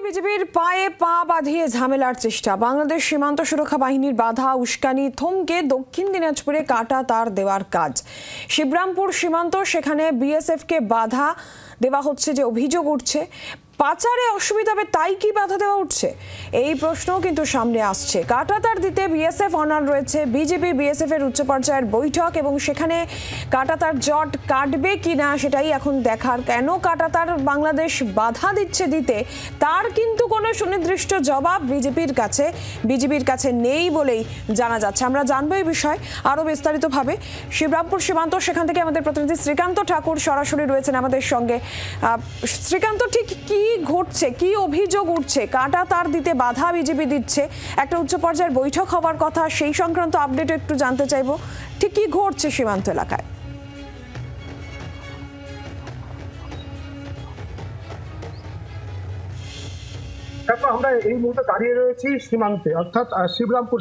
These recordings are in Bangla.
বিজেপির পায়ে পা বাঁধিয়ে ঝামেলার চেষ্টা। বাংলাদেশ সীমান্ত সুরক্ষা বাহিনীর বাধা উস্কানি থমকে দক্ষিণ দিনাজপুরে কাটা তার দেওয়ার কাজ। শিবরামপুর সীমান্ত, সেখানে বিএসএফকে বাধা দেওয়া হচ্ছে যে অভিযোগ উঠছে। পাচারে অসুবিধা হবে তাই কি বাধা দেওয়া উঠছে, এই প্রশ্নও কিন্তু সামনে আসছে। কাটাতার দিতে বিএসএফ অনার রয়েছে। বিজেপি বিএসএফ এর উচ্চ পর্যায়ের বৈঠক এবং সেখানে কাটাতার জট কাটবে কিনা সেটাই এখন দেখার। কেন কাটাতার বাংলাদেশ বাধা দিচ্ছে দিতে, তার কিন্তু কোনো সুনির্দিষ্ট জবাব বিজেপির কাছে নেই বলেই জানা যাচ্ছে। আমরা জানবো এই বিষয়ে আরো বিস্তারিতভাবে। শিবরামপুর সীমান্ত, সেখান থেকে আমাদের প্রতিনিধি শ্রীকান্ত ঠাকুর সরাসরি রয়েছেন আমাদের সঙ্গে। শ্রীকান্ত, ঠিক কি ঘটছে, কি অভিযোগ উঠছে? কাটা তার দিতে বাধা বিজেপি দিচ্ছে, একটা উচ্চ পর্যায়ের বৈঠক হওয়ার কথা, সেই সংক্রান্ত আপডেট একটু জানতে চাইবো। ঠিক কি ঘটছে সীমান্ত এলাকায়? আমরা এই মুহূর্তে দাঁড়িয়ে রয়েছি সীমান্তে, অর্থাৎ শিবরামপুর।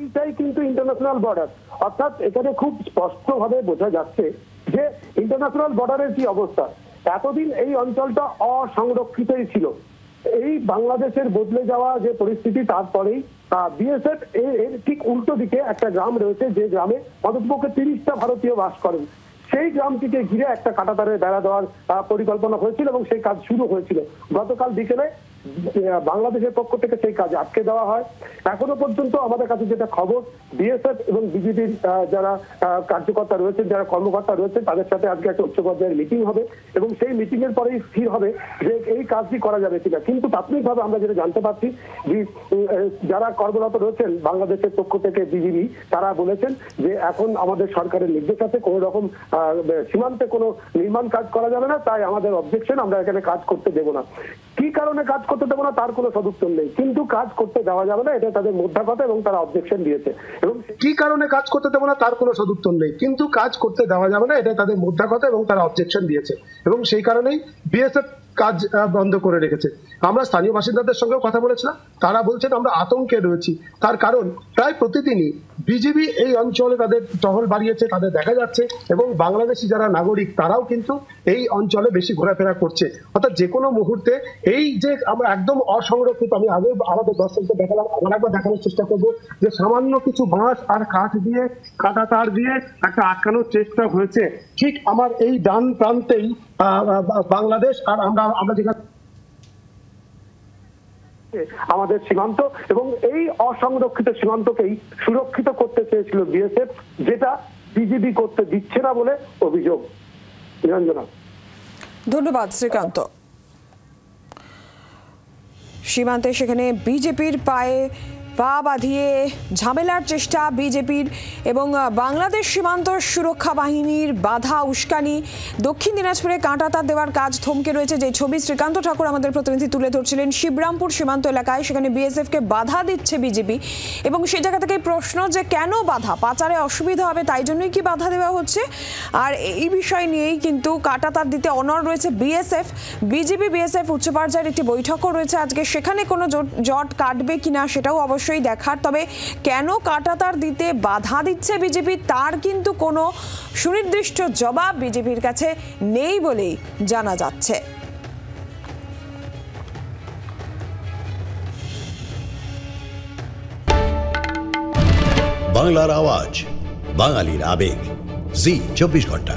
এইটাই কিন্তু ইন্টারন্যাশনাল বর্ডার, অর্থাৎ এখানে খুব স্পষ্টভাবে বোঝা যাচ্ছে যে ইন্টারন্যাশনাল বর্ডারের কি অবস্থা। এতদিন এই অঞ্চলটা অসংরক্ষিতই ছিল। এই বাংলাদেশের বদলে যাওয়া যে পরিস্থিতি, তারপরেই বিএসএফ এর ঠিক উল্টো দিকে একটা গ্রাম রয়েছে, যে গ্রামে অন্ততপক্ষে 30টা ভারতীয় বাস করেন। সেই গ্রামটিকে ঘিরে একটা কাঁটাতারের বেড়া দেওয়ার পরিকল্পনা হয়েছিল এবং সেই কাজ শুরু হয়েছিল। গতকাল বিকেলে বাংলাদেশের পক্ষ থেকে সেই কাজ আটকে দেওয়া হয়। এখনো পর্যন্ত আমাদের কাছে যেটা খবর, বিএসএফ এবং বিজেপির যারা কার্যকর্তা রয়েছেন, যারা কর্মকর্তা রয়েছেন, তাদের সাথে আজকে একটা উচ্চ পর্যায়ের মিটিং হবে এবং সেই মিটিং এর পরেই স্থির হবে যে এই কাজটি করা যাবে কিনা। কিন্তু প্রাথমিকভাবে আমরা যেটা জানতে পারছি, যে যারা কর্মরত রয়েছেন বাংলাদেশের পক্ষ থেকে বিজেপি, তারা বলেছেন যে এখন আমাদের সরকারের নির্দেশ আছে, কোন রকম সীমান্তে কোনো নির্মাণ কাজ করা যাবে না, তাই আমাদের অবজেকশন, আমরা এখানে কাজ করতে দেবো না। কি কারণে কাজ করতে দেবো না তার কোনো সদুত্তর নেই, কিন্তু কাজ করতে দেওয়া যাবে না, এটা তাদের মোদ্দা কথা এবং তারা অবজেকশন দিয়েছে। এবং কি কারণে কাজ করতে দেবো না তার কোনো সদুত্তর নেই, কিন্তু কাজ করতে দেওয়া যাবে না, এটা তাদের মোদ্দা কথা এবং তারা অবজেকশন দিয়েছে এবং সেই কারণেই বিএসএফ কাজ বন্ধ করে রেখেছে। আমরা স্থানীয় বাসিন্দাদের সঙ্গেও কথা বলেছিলাম, তারা বলছেন আমরা আতঙ্কে রয়েছি। তার কারণ প্রায় প্রতিদিনই বিজেপি এই অঞ্চলে তাদের টহল বাড়িয়েছে, তাদের দেখা যাচ্ছে, এবং বাংলাদেশি যারা নাগরিক তারাও কিন্তু এই অঞ্চলে বেশি ঘোরাফেরা করছে। অর্থাৎ যে কোনো মুহূর্তে এই যে আমরা একদম অসংরক্ষিত, আমি আগে আমাদের দর্শককে দেখালাম, আবার একবার দেখানোর চেষ্টা করবো যে সামান্য কিছু বাঁশ আর কাঠ দিয়ে, কাঁটা তার দিয়ে একটা আটকানোর চেষ্টা হয়েছে। ঠিক আমার এই ডান প্রান্তেই বাংলাদেশ, আর আমরা যেখানে আমাদের সীমান্ত, এবং এই অসংরক্ষিত সীমান্তকেই সুরক্ষিত করতে চেয়েছিল বিএসএফ, যেটা বিজেপি করতে দিচ্ছে না বলে অভিযোগ। নিরঞ্জনা, ধন্যবাদ শ্রীকান্ত। সীমান্তে সেখানে বিজেপির পায়ে পা বাঁধিয়ে ঝামেলার চেষ্টা বিজেপির, এবং বাংলাদেশ সীমান্ত সুরক্ষা বাহিনীর বাধা উস্কানি, দক্ষিণ দিনাজপুরে কাঁটাতার দেওয়ার কাজ থমকে রয়েছে। যে ছবি শ্রীকান্ত ঠাকুর আমাদের প্রতিনিধি তুলে ধরছিলেন শিবরামপুর সীমান্ত এলাকায়, সেখানে বিএসএফকে বাধা দিচ্ছে বিজেপি এবং সেই জায়গা থেকে প্রশ্ন যে কেন বাধা, পাচারে অসুবিধা হবে তাই জন্যই কি বাধা দেওয়া হচ্ছে। আর এই বিষয় নিয়েই কিন্তু কাঁটাতার দিতে অনড় রয়েছে বিএসএফ। বিজেপি বিএসএফ উচ্চ পর্যায়ের একটি বৈঠকও রয়েছে আজকে, সেখানে কোনো জট কাটবে কিনা সেটাও অবশ্যই দেখার। তবে কেন কাঁটাতার দিতে বাধা দিচ্ছে বিজেপি, তার কিন্তু কোনো সুনির্দিষ্ট জবাব বিজেপির কাছে নেই বলেই জানা যাচ্ছে। বাংলার আওয়াজ, বাঙালির আবেগ, জি 24 ঘন্টা।